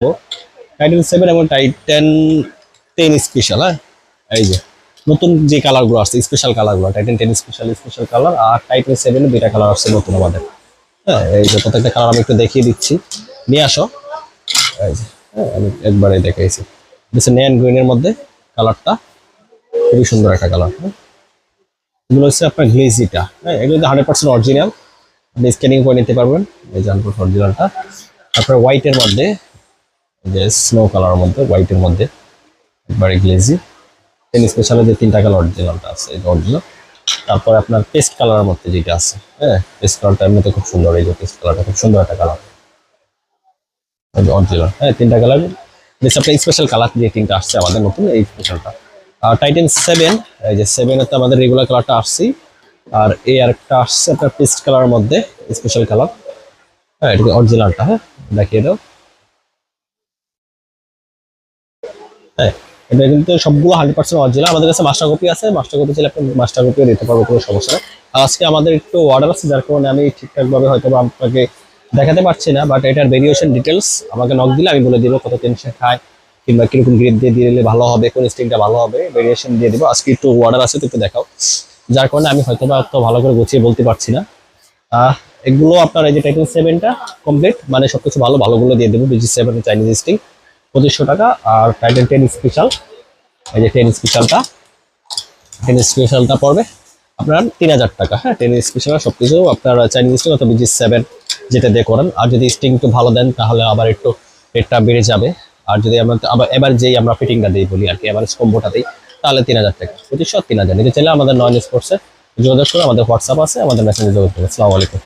Titan 7 এবং Titan 10 special. হ্যাঁ, এই যে নতুন যে কালারগুলো আসছে স্পেশাল কালারগুলো, টাইটান 10 স্পেশাল স্পেশাল কালার আর টাইটান 7 এর দুইটা কালার আসছে নতুন আমাদের। হ্যাঁ, এই যে প্রত্যেকটা কালার আমি একটু দেখিয়ে দিচ্ছি, নিয়ে আসো। এই যে হ্যাঁ, আমি একবারে দেখাইছি। নেন গ্রিনের মধ্যে কালারটা খুবই সুন্দর একটা কালার। হ্যাঁ, এগুলো হচ্ছে আপনার গ্লেজিটা। হ্যাঁ, এগুলো 100% অরিজিনাল, আপনি স্ক্যানিং করে নিতে পারবেন। এই যে অরিজিনালটা। তারপরে হোয়াইটের মধ্যে, যে স্নো কালারের মধ্যে, হোয়াইটের মধ্যে একবারে গ্লেজি। টেন স্পেশালে যে তিনটা কালার অরিজিনালটা আছে এটা অরিজিনাল। তারপরে আপনার পেস্ট কালারের মধ্যে যেটা আছে, হ্যাঁ পেস্ট কালারটা এমনিতে খুব সুন্দর। এই যে পেস্ট কালারটা খুব সুন্দর একটা কালার অরিজিনাল। হ্যাঁ, তিনটা কালার বেশ আপনার স্পেশাল কালার যে তিনটা আসছে আমাদের নতুন এই স্পেশালটা। আর টাইটান 7, এই যে 7 এর তো আমাদের রেগুলার কালারটা আসছেই। আর এই আরেকটা আসছে আপনার পেস্ট কালারের মধ্যে স্পেশাল কালার। হ্যাঁ, এটা অরিজিনালটা। হ্যাঁ, দেখিয়ে দাও। হ্যাঁ, এটা কিন্তু সবগুলো 100% অরিজিনাল। আমাদের কাছে মাস্টার কপি আছে, মাস্টার কপি চাইলে আপনি মাস্টার কপিও দিতে পারবো, কোনো সমস্যা নেই। আর আজকে আমাদের একটু অর্ডার আছে, যার কারণে আমি ঠিকঠাকভাবে হয়তো বা আপনাকে দেখাতে পারছি না, বাট এটার ভেরিয়েশন ডিটেলস আমাকে নক দিলে আমি বলে দিব কত টেনশন খায়, কিংবা কিরকম গ্রেড দিয়ে দিলে ভালো হবে, কোন স্টিংটা ভালো হবে, ভেরিয়েশন দিয়ে দিব। আজকে একটু অর্ডার আছে, তো একটু দেখাও, যার কারণে আমি হয়তো বা অত ভালো করে গুছিয়ে বলতে পারছি না। আহ এগুলো আপনার এই যে টাইটান 7টা কমপ্লিট, মানে সবকিছু ভালো ভালোগুলো দিয়ে দেবো। BG7 চাইনিজ স্টিং 2500 টাকা। আর টাইটান 10 স্পেশাল, এই যে 10 স্পেশালটা, 10 স্পেশালটা পড়বে আপনার 3000 টাকা। হ্যাঁ, 10 স্পেশাল সবকিছু আপনার চাইনিজ স্টিং অথবা BG7 যেটা দিয়ে করেন। আর যদি স্টিং একটু ভালো দেন তাহলে আবার একটু রেটটা বেড়ে যাবে। আর যদি আমরা আবার এবার যেই আমরা ফিটিংটা দিই বলি আর কি, এবার কম্বোটা দিই, তাহলে 3000 টাকা। 2500 আর 3000 নিতে চাইলে আমাদের নয়ন স্পোর্টসে যোগাযোগ করে, আমাদের হোয়াটসঅ্যাপ আছে, আমাদের মেসেঞ্জে যোগাযোগ করুন। আসসালামু আলাইকুম।